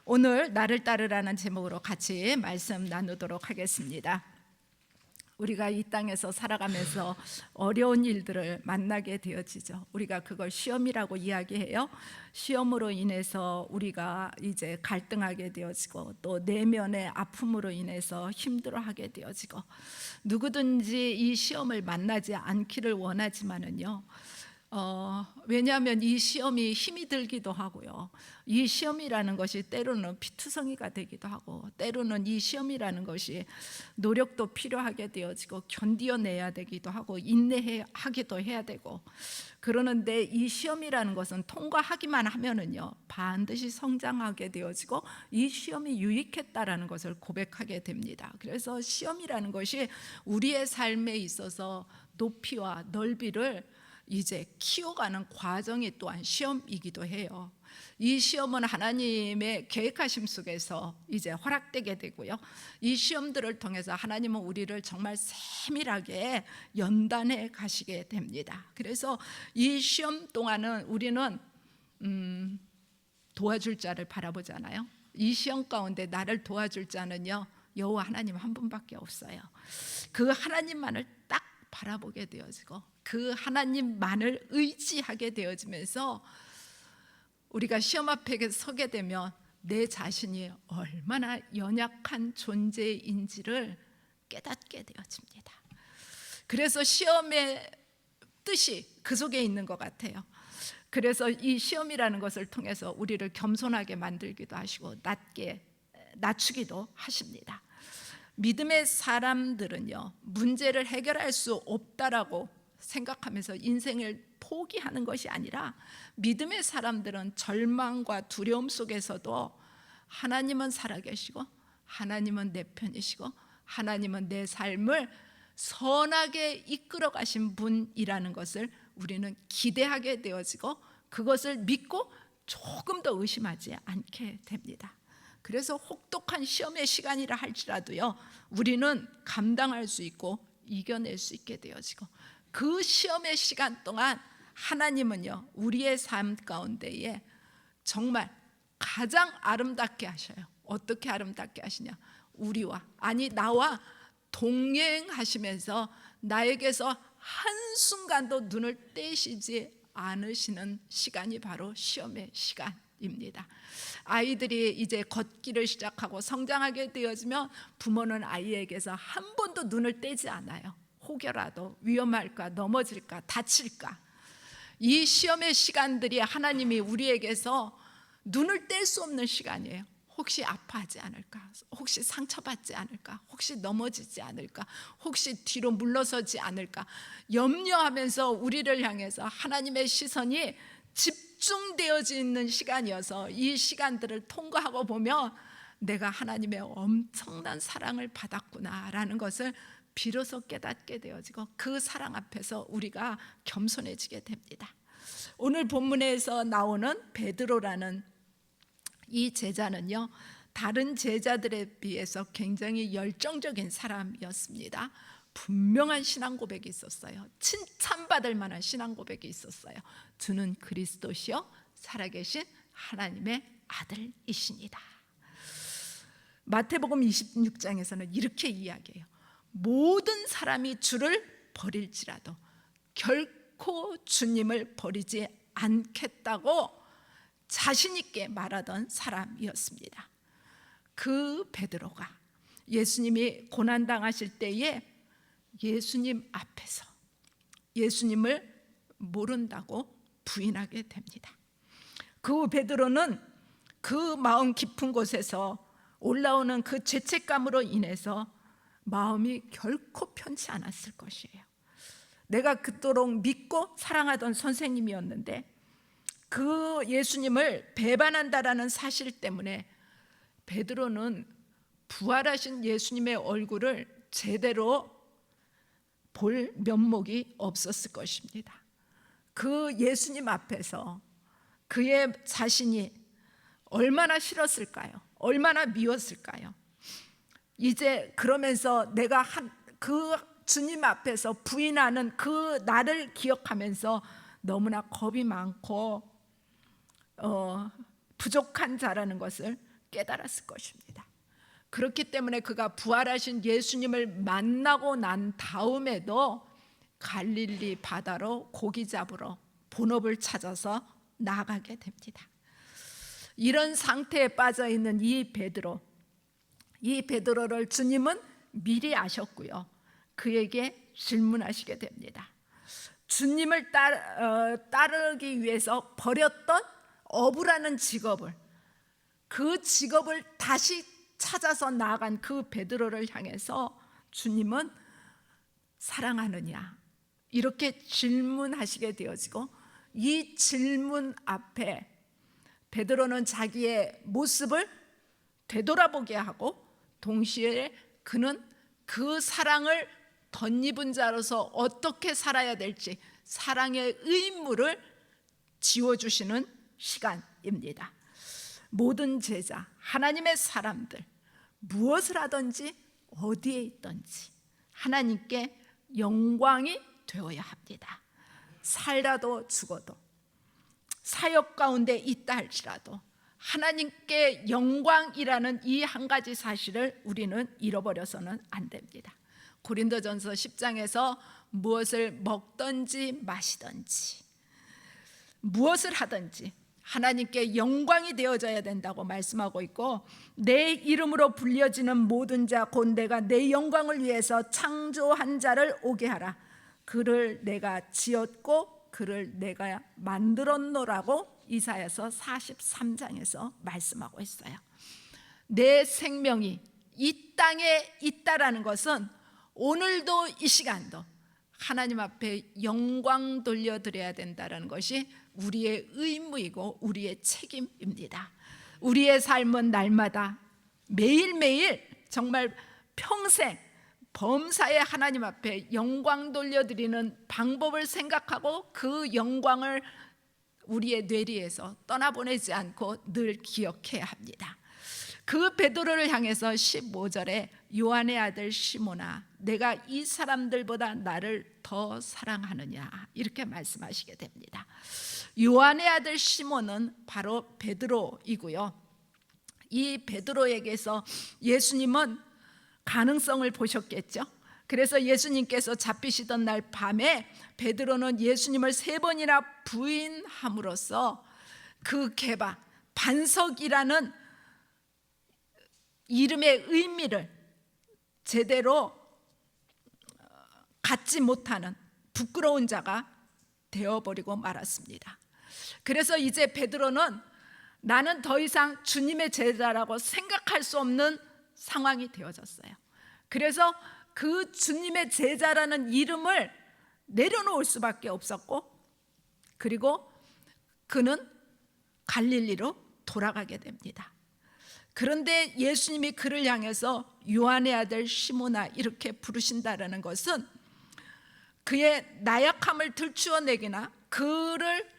오늘 나를 따르라는 제목으로 같이 말씀 나누도록 하겠습니다. 우리가 이 땅에서 살아가면서 어려운 일들을 만나게 되어지죠. 우리가 그걸 시험이라고 이야기해요. 시험으로 인해서 우리가 이제 갈등하게 되어지고, 또 내면의 아픔으로 인해서 힘들어하게 되어지고, 누구든지 이 시험을 만나지 않기를 원하지만은요, 왜냐하면 이 시험이 힘이 들기도 하고요, 이 시험이라는 것이 때로는 피투성이가 되기도 하고, 때로는 이 시험이라는 것이 노력도 필요하게 되어지고 견디어내야 되기도 하고 인내하기도 해야 되고, 그러는데 이 시험이라는 것은 통과하기만 하면은요 반드시 성장하게 되어지고 이 시험이 유익했다라는 것을 고백하게 됩니다. 그래서 시험이라는 것이 우리의 삶에 있어서 높이와 넓이를 이제 키워가는 과정이 또한 시험이기도 해요. 이 시험은 하나님의 계획하심 속에서 이제 허락되게 되고요, 이 시험들을 통해서 하나님은 우리를 정말 세밀하게 연단해 가시게 됩니다. 그래서 이 시험 동안은 우리는 도와줄 자를 바라보잖아요. 이 시험 가운데 나를 도와줄 자는요 여호와 하나님 한 분밖에 없어요. 그 하나님만을 딱 바라보게 되어지고 그 하나님만을 의지하게 되어지면서 우리가 시험 앞에 서게 되면 내 자신이 얼마나 연약한 존재인지를 깨닫게 되어집니다. 그래서 시험의 뜻이 그 속에 있는 것 같아요. 그래서 이 시험이라는 것을 통해서 우리를 겸손하게 만들기도 하시고 낮추기도 하십니다. 믿음의 사람들은요 문제를 해결할 수 없다라고 생각하면서 인생을 포기하는 것이 아니라, 믿음의 사람들은 절망과 두려움 속에서도 하나님은 살아계시고 하나님은 내 편이시고 하나님은 내 삶을 선하게 이끌어 가신 분이라는 것을 우리는 기대하게 되어지고, 그것을 믿고 조금 더 의심하지 않게 됩니다. 그래서 혹독한 시험의 시간이라 할지라도요 우리는 감당할 수 있고 이겨낼 수 있게 되어지고, 그 시험의 시간 동안 하나님은요 우리의 삶 가운데에 정말 가장 아름답게 하셔요. 어떻게 아름답게 하시냐, 나와 동행하시면서 나에게서 한순간도 눈을 떼시지 않으시는 시간이 바로 시험의 시간입니다. 아이들이 이제 걷기를 시작하고 성장하게 되어지면 부모는 아이에게서 한 번도 눈을 떼지 않아요. 혹여라도 위험할까, 넘어질까, 다칠까. 이 시험의 시간들이 하나님이 우리에게서 눈을 뗄 수 없는 시간이에요. 혹시 아파하지 않을까, 혹시 상처받지 않을까, 혹시 넘어지지 않을까, 혹시 뒤로 물러서지 않을까 염려하면서 우리를 향해서 하나님의 시선이 집중되어져 있는 시간이어서, 이 시간들을 통과하고 보면 내가 하나님의 엄청난 사랑을 받았구나라는 것을 비로소 깨닫게 되어지고, 그 사랑 앞에서 우리가 겸손해지게 됩니다. 오늘 본문에서 나오는 베드로라는 이 제자는요 다른 제자들에 비해서 굉장히 열정적인 사람이었습니다. 분명한 신앙 고백이 있었어요. 칭찬받을 만한 신앙 고백이 있었어요. 주는 그리스도시요 살아계신 하나님의 아들이시니다. 마태복음 26장에서는 이렇게 이야기해요. 모든 사람이 주를 버릴지라도 결코 주님을 버리지 않겠다고 자신 있게 말하던 사람이었습니다. 그 베드로가 예수님이 고난당하실 때에 예수님 앞에서 예수님을 모른다고 부인하게 됩니다. 그 베드로는 그 마음 깊은 곳에서 올라오는 그 죄책감으로 인해서 마음이 결코 편치 않았을 것이에요. 내가 그토록 믿고 사랑하던 선생님이었는데 그 예수님을 배반한다라는 사실 때문에 베드로는 부활하신 예수님의 얼굴을 제대로 볼 면목이 없었을 것입니다. 그 예수님 앞에서 그의 자신이 얼마나 싫었을까요? 얼마나 미웠을까요? 이제 그러면서 내가 그 주님 앞에서 부인하는 그 나를 기억하면서 너무나 겁이 많고 부족한 자라는 것을 깨달았을 것입니다. 그렇기 때문에 그가 부활하신 예수님을 만나고 난 다음에도 갈릴리 바다로 고기 잡으러 본업을 찾아서 나가게 됩니다. 이런 상태에 빠져 있는 이 베드로를 주님은 미리 아셨고요, 그에게 질문하시게 됩니다. 주님을 따르기 위해서 버렸던 어부라는 직업을, 그 직업을 다시 찾아서 나아간 그 베드로를 향해서 주님은 사랑하느냐 이렇게 질문하시게 되어지고, 이 질문 앞에 베드로는 자기의 모습을 되돌아보게 하고 동시에 그는 그 사랑을 덧입은 자로서 어떻게 살아야 될지 사랑의 의무를 지워주시는 시간입니다. 모든 제자, 하나님의 사람들, 무엇을 하든지 어디에 있든지 하나님께 영광이 되어야 합니다. 살라도 죽어도, 사역 가운데 있다 할지라도 하나님께 영광이라는 이 한 가지 사실을 우리는 잃어버려서는 안 됩니다. 고린도전서 10장에서 무엇을 먹든지 마시든지 무엇을 하든지 하나님께 영광이 되어져야 된다고 말씀하고 있고, 내 이름으로 불려지는 모든 자 곧 내가 내 영광을 위해서 창조한 자를 오게 하라. 그를 내가 지었고 그를 내가 만들었노라고 이사야서 43장에서 말씀하고 있어요. 내 생명이 이 땅에 있다라는 것은 오늘도 이 시간도 하나님 앞에 영광 돌려드려야 된다는 것이 우리의 의무이고 우리의 책임입니다. 우리의 삶은 날마다 매일매일 정말 평생 범사에 하나님 앞에 영광 돌려드리는 방법을 생각하고 그 영광을 우리의 뇌리에서 떠나보내지 않고 늘 기억해야 합니다. 그 베드로를 향해서 15절에 요한의 아들 시몬아, 내가 이 사람들보다 나를 더 사랑하느냐 이렇게 말씀하시게 됩니다. 요한의 아들 시몬은 바로 베드로이고요, 이 베드로에게서 예수님은 가능성을 보셨겠죠. 그래서 예수님께서 잡히시던 날 밤에 베드로는 예수님을 3번이나 부인함으로써 그 게바, 반석이라는 이름의 의미를 제대로 갖지 못하는 부끄러운 자가 되어버리고 말았습니다. 그래서 이제 베드로는 나는 더 이상 주님의 제자라고 생각할 수 없는 상황이 되어졌어요. 그래서 그 주님의 제자라는 이름을 내려놓을 수밖에 없었고, 그리고 그는 갈릴리로 돌아가게 됩니다. 그런데 예수님이 그를 향해서 요한의 아들 시몬아 이렇게 부르신다라는 것은 그의 나약함을 들추어내기나 그를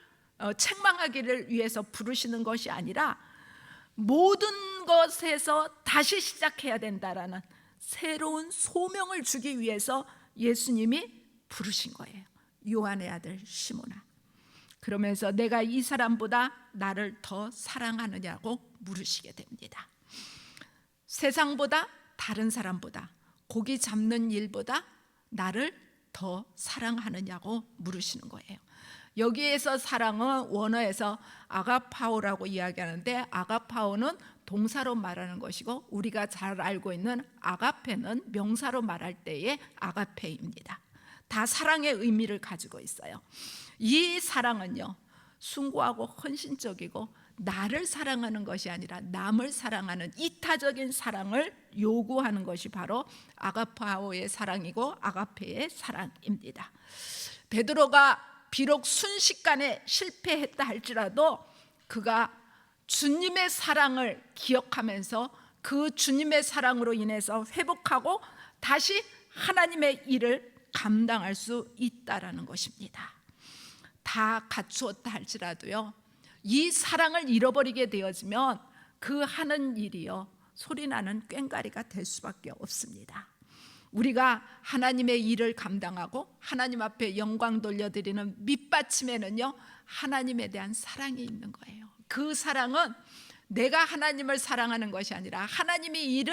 책망하기를 위해서 부르시는 것이 아니라 모든 것에서 다시 시작해야 된다라는 새로운 소명을 주기 위해서 예수님이 부르신 거예요. 요한의 아들 시몬아, 그러면서 내가 이 사람보다 나를 더 사랑하느냐고 물으시게 됩니다. 세상보다, 다른 사람보다, 고기 잡는 일보다 나를 더 사랑하느냐고 물으시는 거예요. 여기에서 사랑은 원어에서 아가파오라고 이야기하는데, 아가파오는 동사로 말하는 것이고 우리가 잘 알고 있는 아가페는 명사로 말할 때의 아가페입니다. 다 사랑의 의미를 가지고 있어요. 이 사랑은요, 숭고하고 헌신적이고 나를 사랑하는 것이 아니라 남을 사랑하는 이타적인 사랑을 요구하는 것이 바로 아가파오의 사랑이고 아가페의 사랑입니다. 베드로가 비록 순식간에 실패했다 할지라도 그가 주님의 사랑을 기억하면서 그 주님의 사랑으로 인해서 회복하고 다시 하나님의 일을 감당할 수 있다라는 것입니다. 다 갖추었다 할지라도요, 이 사랑을 잃어버리게 되어지면 그 하는 일이요 소리나는 꽹과리가 될 수밖에 없습니다. 우리가 하나님의 일을 감당하고 하나님 앞에 영광 돌려드리는 밑받침에는요 하나님에 대한 사랑이 있는 거예요. 그 사랑은 내가 하나님을 사랑하는 것이 아니라 하나님이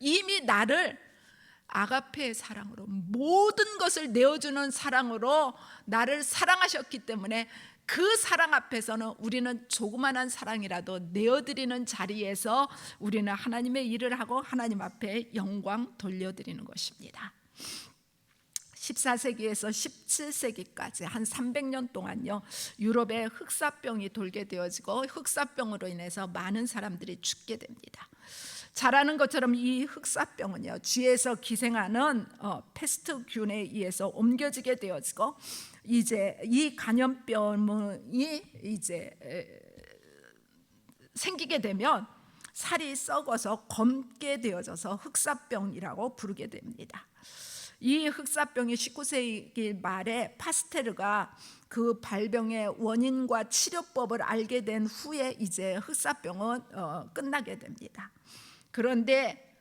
이미 나를 아가페의 사랑으로, 모든 것을 내어주는 사랑으로 나를 사랑하셨기 때문에 그 사랑 앞에서는 우리는 조그만한 사랑이라도 내어드리는 자리에서 우리는 하나님의 일을 하고 하나님 앞에 영광 돌려드리는 것입니다. 14세기에서 17세기까지 한 300년 동안요, 유럽에 흑사병이 돌게 되어지고 흑사병으로 인해서 많은 사람들이 죽게 됩니다. 잘 아는 것처럼 이 흑사병은요, 쥐에서 기생하는 패스트균에 의해서 옮겨지게 되어지고, 이제 이 감염병이 이제 생기게 되면 살이 썩어서 검게 되어져서 흑사병이라고 부르게 됩니다. 이 흑사병이 19세기 말에 파스테르가 그 발병의 원인과 치료법을 알게 된 후에 이제 흑사병은 끝나게 됩니다. 그런데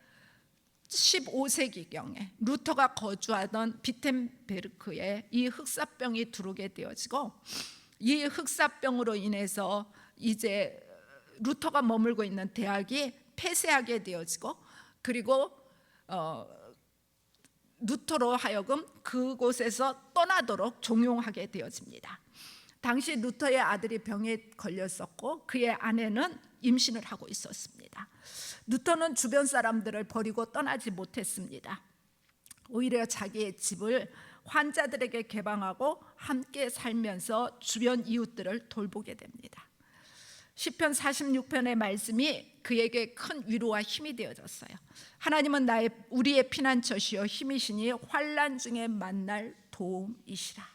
15세기경에 루터가 거주하던 비텐베르크에 이 흑사병이 들어오게 되어지고, 이 흑사병으로 인해서 이제 루터가 머물고 있는 대학이 폐쇄하게 되어지고, 그리고 루터로 하여금 그곳에서 떠나도록 종용하게 되어집니다. 당시 루터의 아들이 병에 걸렸었고 그의 아내는 임신을 하고 있었습니다. 루터는 주변 사람들을 버리고 떠나지 못했습니다. 오히려 자기의 집을 환자들에게 개방하고 함께 살면서 주변 이웃들을 돌보게 됩니다. 시편 46편의 말씀이 그에게 큰 위로와 힘이 되어졌어요. 하나님은 우리의 피난처시요 힘이시니 환난 중에 만날 도움이시라.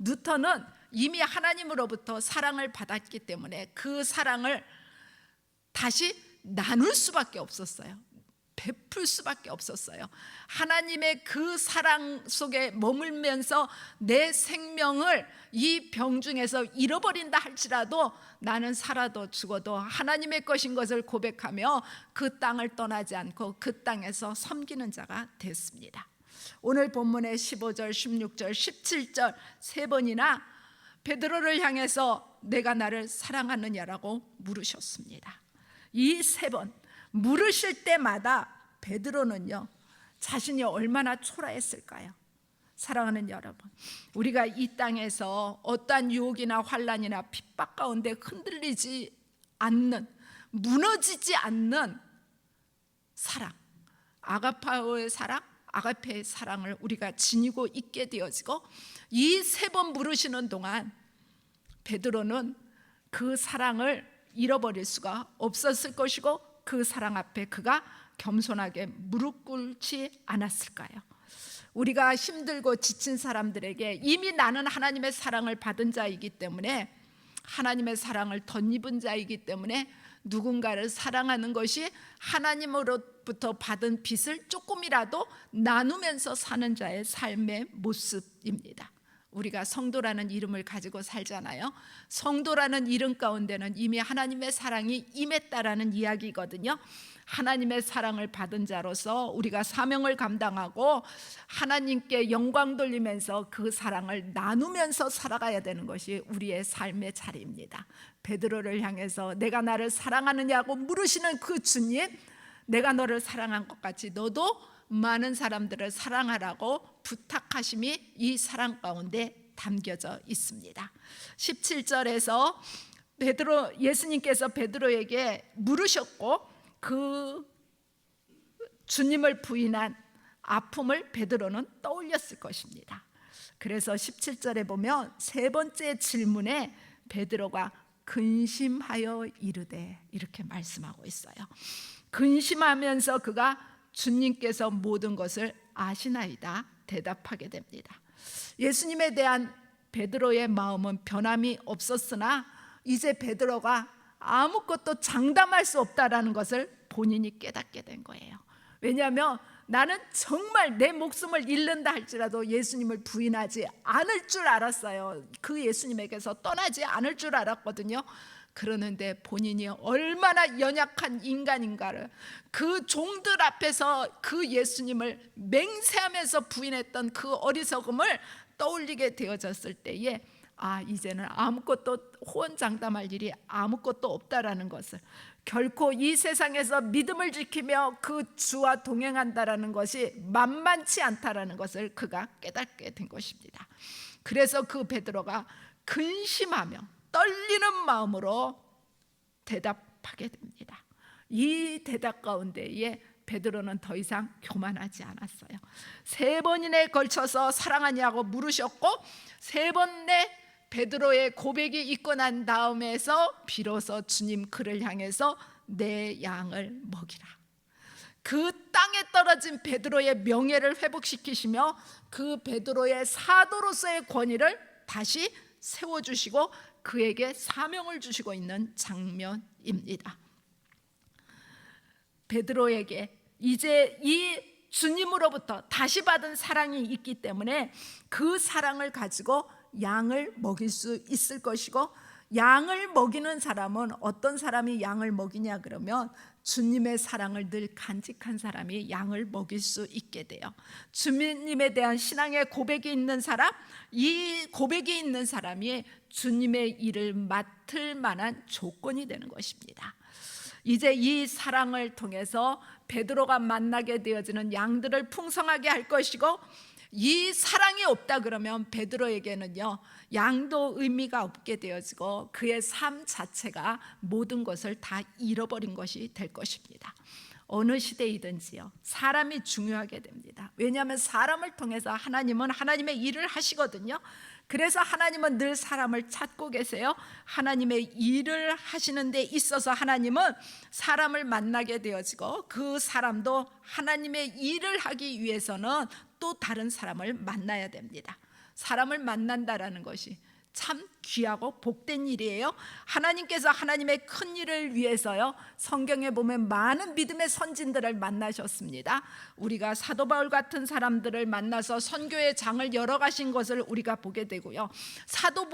루터는 이미 하나님으로부터 사랑을 받았기 때문에 그 사랑을 다시 나눌 수밖에 없었어요. 베풀 수밖에 없었어요. 하나님의 그 사랑 속에 머물면서 내 생명을 이 병 중에서 잃어버린다 할지라도 나는 살아도 죽어도 하나님의 것인 것을 고백하며 그 땅을 떠나지 않고 그 땅에서 섬기는 자가 됐습니다. 오늘 본문의 15절, 16절, 17절 세 번이나 베드로를 향해서 내가 나를 사랑하느냐라고 물으셨습니다. 이 세 번 물으실 때마다 베드로는요, 자신이 얼마나 초라했을까요? 사랑하는 여러분, 우리가 이 땅에서 어떠한 유혹이나 환난이나 핍박 가운데 흔들리지 않는, 무너지지 않는 사랑, 아가파오의 사랑, 아가페의 사랑을 우리가 지니고 있게 되어지고, 이 세 번 물으시는 동안 베드로는 그 사랑을 잃어버릴 수가 없었을 것이고 그 사랑 앞에 그가 겸손하게 무릎 꿇지 않았을까요? 우리가 힘들고 지친 사람들에게 이미 나는 하나님의 사랑을 받은 자이기 때문에, 하나님의 사랑을 덧입은 자이기 때문에 누군가를 사랑하는 것이 하나님으로부터 받은 빚을 조금이라도 나누면서 사는 자의 삶의 모습입니다. 우리가 성도라는 이름을 가지고 살잖아요. 성도라는 이름 가운데는 이미 하나님의 사랑이 임했다라는 이야기거든요. 하나님의 사랑을 받은 자로서 우리가 사명을 감당하고 하나님께 영광 돌리면서 그 사랑을 나누면서 살아가야 되는 것이 우리의 삶의 자리입니다. 베드로를 향해서 내가 나를 사랑하느냐고 물으시는 그 주님, 내가 너를 사랑한 것 같이 너도 많은 사람들을 사랑하라고 부탁하심이 이 사랑 가운데 담겨져 있습니다. 17절에서 예수님께서 베드로에게 물으셨고 그 주님을 부인한 아픔을 베드로는 떠올렸을 것입니다. 그래서 17절에 보면 세 번째 질문에 베드로가 근심하여 이르되 이렇게 말씀하고 있어요. 근심하면서 그가 주님께서 모든 것을 아시나이다 대답하게 됩니다. 예수님에 대한 베드로의 마음은 변함이 없었으나 이제 베드로가 아무것도 장담할 수 없다라는 것을 본인이 깨닫게 된 거예요. 왜냐하면 나는 정말 내 목숨을 잃는다 할지라도 예수님을 부인하지 않을 줄 알았어요. 그 예수님에게서 떠나지 않을 줄 알았거든요. 그러는데 본인이 얼마나 연약한 인간인가를, 그 종들 앞에서 그 예수님을 맹세하면서 부인했던 그 어리석음을 떠올리게 되어졌을 때에 이제는 아무것도 호언장담할 일이 아무것도 없다라는 것을, 결코 이 세상에서 믿음을 지키며 그 주와 동행한다라는 것이 만만치 않다라는 것을 그가 깨닫게 된 것입니다. 그래서 그 베드로가 근심하며 떨리는 마음으로 대답하게 됩니다. 이 대답 가운데에 베드로는 더 이상 교만하지 않았어요. 3번이나 걸쳐서 사랑하냐고 물으셨고, 3번의 베드로의 고백이 있고 난 다음에서 비로소 주님 그를 향해서 내 양을 먹이라, 그 땅에 떨어진 베드로의 명예를 회복시키시며 그 베드로의 사도로서의 권위를 다시 세워주시고 그에게 사명을 주시고 있는 장면입니다. 베드로에게 이제 이 주님으로부터 다시 받은 사랑이 있기 때문에 그 사랑을 가지고 양을 먹일 수 있을 것이고, 양을 먹이는 사람은 어떤 사람이 양을 먹이냐 그러면 주님의 사랑을 늘 간직한 사람이 양을 먹일 수 있게 돼요. 주님에 대한 신앙의 고백이 있는 사람, 이 고백이 있는 사람이 주님의 일을 맡을 만한 조건이 되는 것입니다. 이제 이 사랑을 통해서 베드로가 만나게 되어지는 양들을 풍성하게 할 것이고, 이 사랑이 없다 그러면 베드로에게는요 양도 의미가 없게 되어지고 그의 삶 자체가 모든 것을 다 잃어버린 것이 될 것입니다. 어느 시대이든지요 사람이 중요하게 됩니다. 왜냐하면 사람을 통해서 하나님은 하나님의 일을 하시거든요. 그래서 하나님은 늘 사람을 찾고 계세요. 하나님의 일을 하시는 데 있어서 하나님은 사람을 만나게 되어지고, 그 사람도 하나님의 일을 하기 위해서는 또 다른 사람을 만나야 됩니다. 사람을 만난다라는 것이 참 귀하고 복된 일이에요. 하나님께서 하나님의 큰 일을 위해서요 성경에 보면 많은 믿음의 선진들을 만나셨습니다. 우리가 사도 바울 같은 사람들을 만나서 선교의 장을 열어가신 것을 우리가 보게 되고요, 사도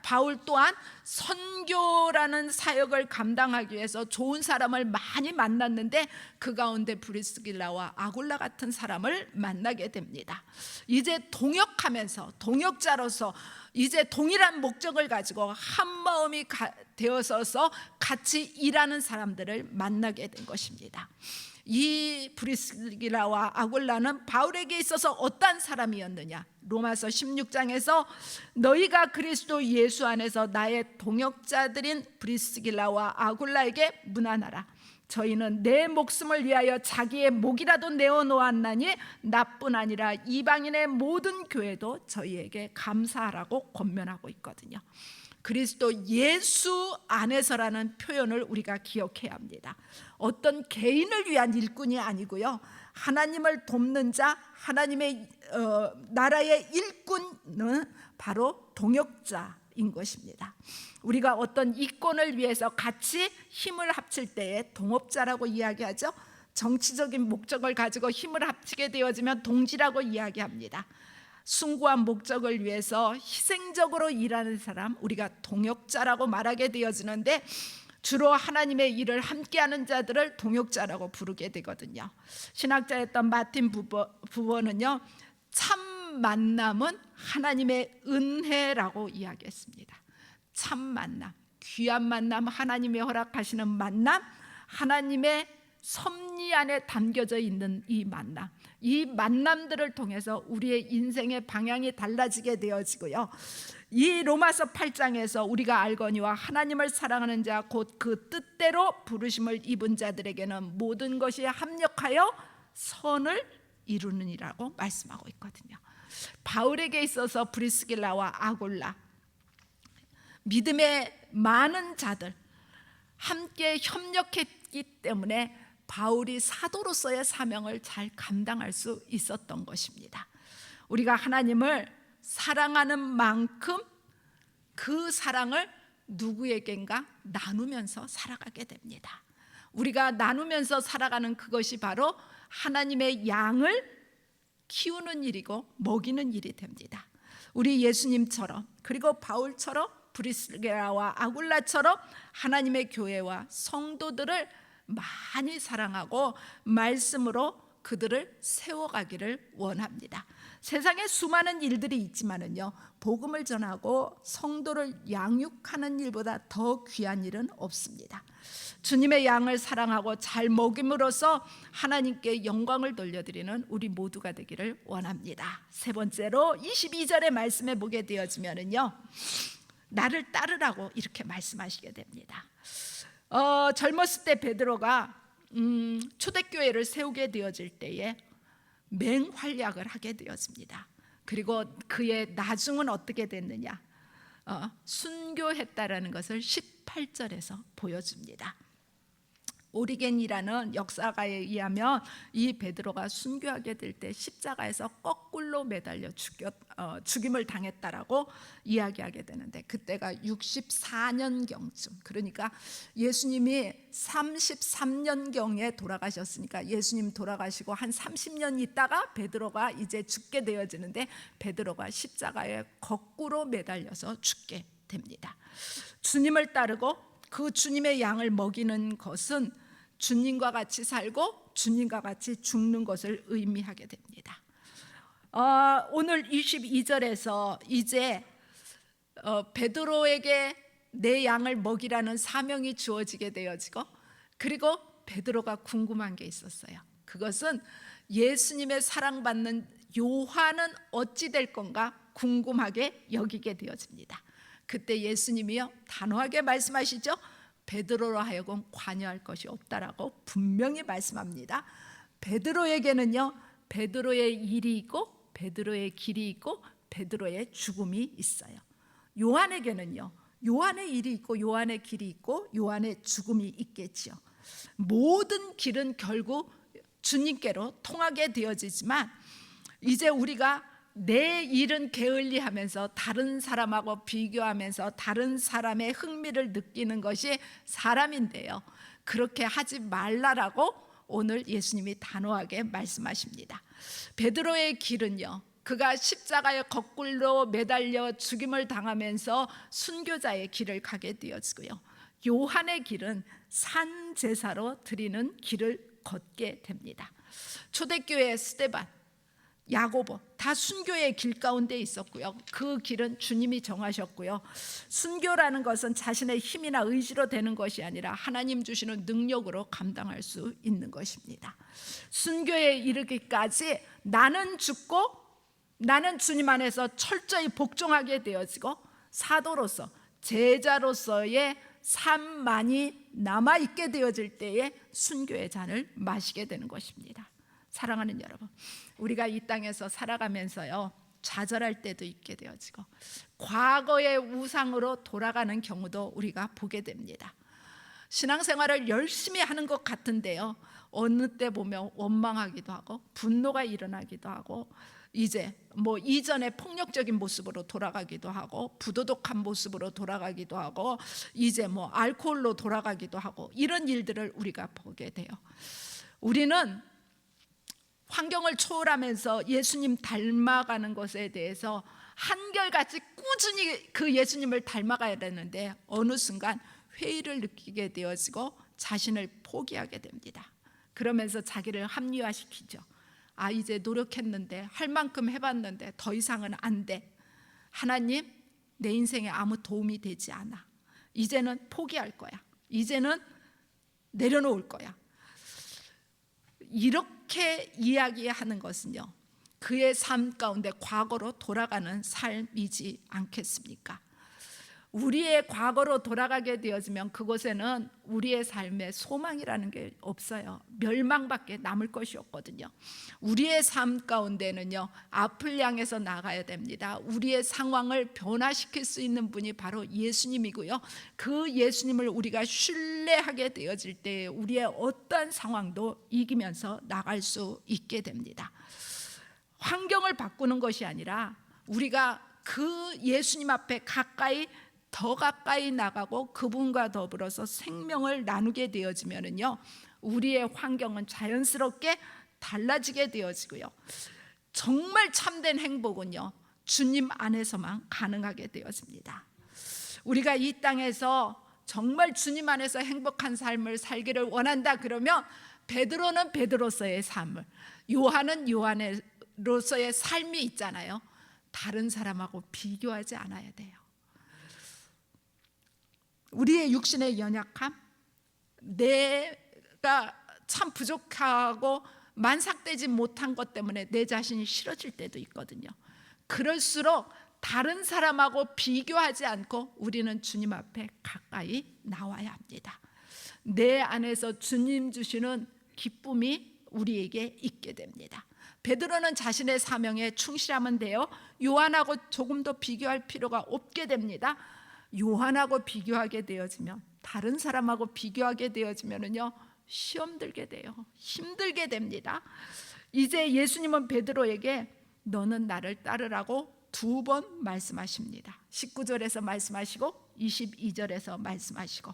바울 또한 선교라는 사역을 감당하기 위해서 좋은 사람을 많이 만났는데 그 가운데 브리스길라와 아굴라 같은 사람을 만나게 됩니다. 이제 동역하면서 동역자로서 이제 동일한 목적을 가지고 한 마음이 되어서서 같이 일하는 사람들을 만나게 된 것입니다. 이 브리스길라와 아굴라는 바울에게 있어서 어떤 사람이었느냐? 로마서 16장에서 너희가 그리스도 예수 안에서 나의 동역자들인 브리스길라와 아굴라에게 문안하라. 저희는 내 목숨을 위하여 자기의 목이라도 내어놓았나니 나뿐 아니라 이방인의 모든 교회도 저희에게 감사하라고 권면하고 있거든요. 그리스도 예수 안에서라는 표현을 우리가 기억해야 합니다. 어떤 개인을 위한 일꾼이 아니고요, 하나님을 돕는 자, 하나님의 나라의 일꾼은 바로 동역자인 것입니다. 우리가 어떤 이권을 위해서 같이 힘을 합칠 때에 동업자라고 이야기하죠. 정치적인 목적을 가지고 힘을 합치게 되어지면 동지라고 이야기합니다. 숭고한 목적을 위해서 희생적으로 일하는 사람, 우리가 동역자라고 말하게 되어지는데, 주로 하나님의 일을 함께하는 자들을 동역자라고 부르게 되거든요. 신학자였던 마틴 부버는요 참 만남은 하나님의 은혜라고 이야기했습니다. 참 만남, 귀한 만남, 하나님의 허락하시는 만남, 하나님의 섭리 안에 담겨져 있는 이 만남, 이 만남들을 통해서 우리의 인생의 방향이 달라지게 되어지고요, 이 로마서 8장에서 우리가 알거니와 하나님을 사랑하는 자 곧 그 뜻대로 부르심을 입은 자들에게는 모든 것이 합력하여 선을 이루느니라고 말씀하고 있거든요. 바울에게 있어서 브리스길라와 아굴라, 믿음의 많은 자들 함께 협력했기 때문에 바울이 사도로서의 사명을 잘 감당할 수 있었던 것입니다. 우리가 하나님을 사랑하는 만큼 그 사랑을 누구에겐가 나누면서 살아가게 됩니다. 우리가 나누면서 살아가는 그것이 바로 하나님의 양을 키우는 일이고 먹이는 일이 됩니다. 우리 예수님처럼, 그리고 바울처럼, 브리스길라와 아굴라처럼 하나님의 교회와 성도들을 많이 사랑하고 말씀으로 그들을 세워가기를 원합니다. 세상에 수많은 일들이 있지만은요, 복음을 전하고 성도를 양육하는 일보다 더 귀한 일은 없습니다. 주님의 양을 사랑하고 잘 먹임으로써 하나님께 영광을 돌려드리는 우리 모두가 되기를 원합니다. 세 번째로 22절의 말씀에 보게 되어지면은요, 나를 따르라고 이렇게 말씀하시게 됩니다. 젊었을 때 베드로가 초대교회를 세우게 되어질 때에 맹활약을 하게 되었습니다. 그리고 그의 나중은 어떻게 됐느냐, 순교했다라는 것을 18절에서 보여줍니다. 오리겐이라는 역사가에 의하면 이 베드로가 순교하게 될 때 십자가에서 거꾸로 매달려 죽임을 당했다라고 이야기하게 되는데, 그때가 64년경쯤, 그러니까 예수님이 33년경에 돌아가셨으니까 예수님 돌아가시고 한 30년 있다가 베드로가 이제 죽게 되어지는데, 베드로가 십자가에 거꾸로 매달려서 죽게 됩니다. 주님을 따르고 그 주님의 양을 먹이는 것은 주님과 같이 살고 주님과 같이 죽는 것을 의미하게 됩니다. 오늘 22절에서 이제 베드로에게 내 양을 먹이라는 사명이 주어지게 되어지고, 그리고 베드로가 궁금한 게 있었어요. 그것은 예수님의 사랑받는 요한은 어찌 될 건가 궁금하게 여기게 되어집니다. 그때 예수님이요 단호하게 말씀하시죠. 베드로로 하여금 관여할 것이 없다라고 분명히 말씀합니다. 베드로에게는요, 베드로의 일이 있고 베드로의 길이 있고 베드로의 죽음이 있어요. 요한에게는요, 요한의 일이 있고 요한의 길이 있고 요한의 죽음이 있겠지요. 모든 길은 결국 주님께로 통하게 되어지지만, 이제 우리가 내 일은 게을리하면서 다른 사람하고 비교하면서 다른 사람의 흥미를 느끼는 것이 사람인데요, 그렇게 하지 말라라고 오늘 예수님이 단호하게 말씀하십니다. 베드로의 길은요, 그가 십자가에 거꾸로 매달려 죽임을 당하면서 순교자의 길을 가게 되어지고요, 요한의 길은 산 제사로 드리는 길을 걷게 됩니다. 초대교회의 스데반, 야고보 다 순교의 길 가운데 있었고요. 그 길은 주님이 정하셨고요. 순교라는 것은 자신의 힘이나 의지로 되는 것이 아니라 하나님 주시는 능력으로 감당할 수 있는 것입니다. 순교에 이르기까지 나는 죽고 나는 주님 안에서 철저히 복종하게 되어지고 사도로서 제자로서의 삶만이 남아있게 되어질 때에 순교의 잔을 마시게 되는 것입니다. 사랑하는 여러분, 우리가 이 땅에서 살아가면서요, 좌절할 때도 있게 되어지고 과거의 우상으로 돌아가는 경우도 우리가 보게 됩니다. 신앙생활을 열심히 하는 것 같은데요, 어느 때 보면 원망하기도 하고 분노가 일어나기도 하고, 이제 이전의 폭력적인 모습으로 돌아가기도 하고 부도덕한 모습으로 돌아가기도 하고 이제 알코올로 돌아가기도 하고, 이런 일들을 우리가 보게 돼요. 우리는 환경을 초월하면서 예수님 닮아가는 것에 대해서 한결같이 꾸준히 그 예수님을 닮아가야 되는데, 어느 순간 회의를 느끼게 되어지고 자신을 포기하게 됩니다. 그러면서 자기를 합리화시키죠. 이제 노력했는데 할 만큼 해봤는데 더 이상은 안 돼. 하나님, 내 인생에 아무 도움이 되지 않아. 이제는 포기할 거야. 이제는 내려놓을 거야. 이렇게 이야기하는 것은요, 그의 삶 가운데 과거로 돌아가는 삶이지 않겠습니까? 우리의 과거로 돌아가게 되어지면 그곳에는 우리의 삶에 소망이라는 게 없어요. 멸망밖에 남을 것이 없거든요. 우리의 삶 가운데는요, 앞을 향해서 나가야 됩니다. 우리의 상황을 변화시킬 수 있는 분이 바로 예수님이고요, 그 예수님을 우리가 신뢰하게 되어질 때 우리의 어떠한 상황도 이기면서 나갈 수 있게 됩니다. 환경을 바꾸는 것이 아니라 우리가 그 예수님 앞에 더 가까이 나가고 그분과 더불어서 생명을 나누게 되어지면은요, 우리의 환경은 자연스럽게 달라지게 되어지고요, 정말 참된 행복은요, 주님 안에서만 가능하게 되어집니다. 우리가 이 땅에서 정말 주님 안에서 행복한 삶을 살기를 원한다 그러면, 베드로는 베드로서의 삶을, 요한은 요한의 그리스도인으로서의 삶이 있잖아요. 다른 사람하고 비교하지 않아야 돼요. 우리의 육신의 연약함, 내가 참 부족하고 만삭되지 못한 것 때문에 내 자신이 싫어질 때도 있거든요. 그럴수록 다른 사람하고 비교하지 않고 우리는 주님 앞에 가까이 나와야 합니다. 내 안에서 주님 주시는 기쁨이 우리에게 있게 됩니다. 베드로는 자신의 사명에 충실하면 돼요. 요한하고 조금 더 비교할 필요가 없게 됩니다. 요한하고 비교하게 되어지면, 다른 사람하고 비교하게 되어지면은요, 시험 들게 돼요. 힘들게 됩니다. 이제 예수님은 베드로에게 너는 나를 따르라고 2번 말씀하십니다. 19절에서 말씀하시고 22절에서 말씀하시고,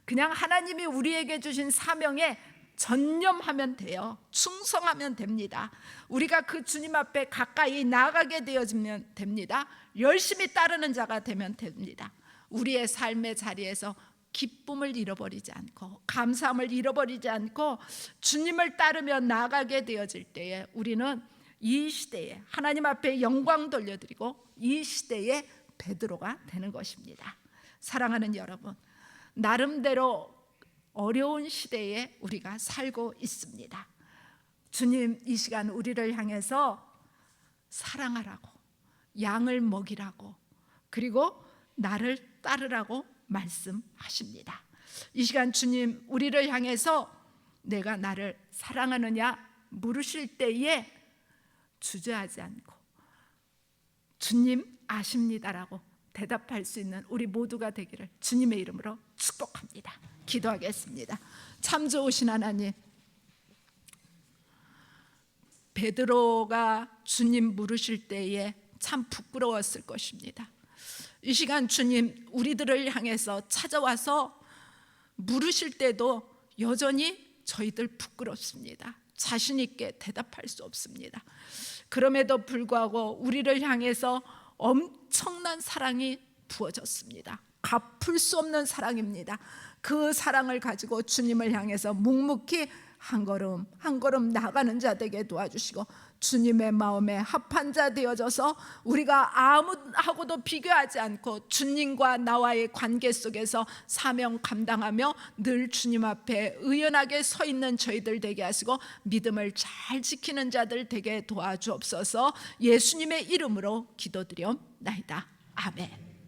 그냥 하나님이 우리에게 주신 사명에 전념하면 돼요. 충성하면 됩니다. 우리가 그 주님 앞에 가까이 나아가게 되어지면 됩니다. 열심히 따르는 자가 되면 됩니다. 우리의 삶의 자리에서 기쁨을 잃어버리지 않고 감사함을 잃어버리지 않고 주님을 따르며 나아가게 되어질 때에 우리는 이 시대에 하나님 앞에 영광 돌려드리고 이 시대의 베드로가 되는 것입니다. 사랑하는 여러분, 나름대로 어려운 시대에 우리가 살고 있습니다. 주님 이 시간 우리를 향해서 사랑하라고, 양을 먹이라고, 그리고 나를 따르라고 말씀하십니다. 이 시간 주님 우리를 향해서 내가 나를 사랑하느냐 물으실 때에 주저하지 않고 주님 아십니다라고 대답할 수 있는 우리 모두가 되기를 주님의 이름으로 축복합니다. 기도하겠습니다. 참 좋으신 하나님, 베드로가 주님 물으실 때에 참 부끄러웠을 것입니다. 이 시간 주님 우리들을 향해서 찾아와서 물으실 때도 여전히 저희들 부끄럽습니다. 자신 있게 대답할 수 없습니다. 그럼에도 불구하고 우리를 향해서 엄청난 사랑이 부어졌습니다. 갚을 수 없는 사랑입니다. 그 사랑을 가지고 주님을 향해서 묵묵히 한 걸음 한 걸음 나가는 자 되게 도와주시고 주님의 마음에 합한 자 되어져서 우리가 아무하고도 비교하지 않고 주님과 나와의 관계 속에서 사명 감당하며 늘 주님 앞에 의연하게 서 있는 저희들 되게 하시고 믿음을 잘 지키는 자들 되게 도와주옵소서. 예수님의 이름으로 기도드리옵나이다. 아멘.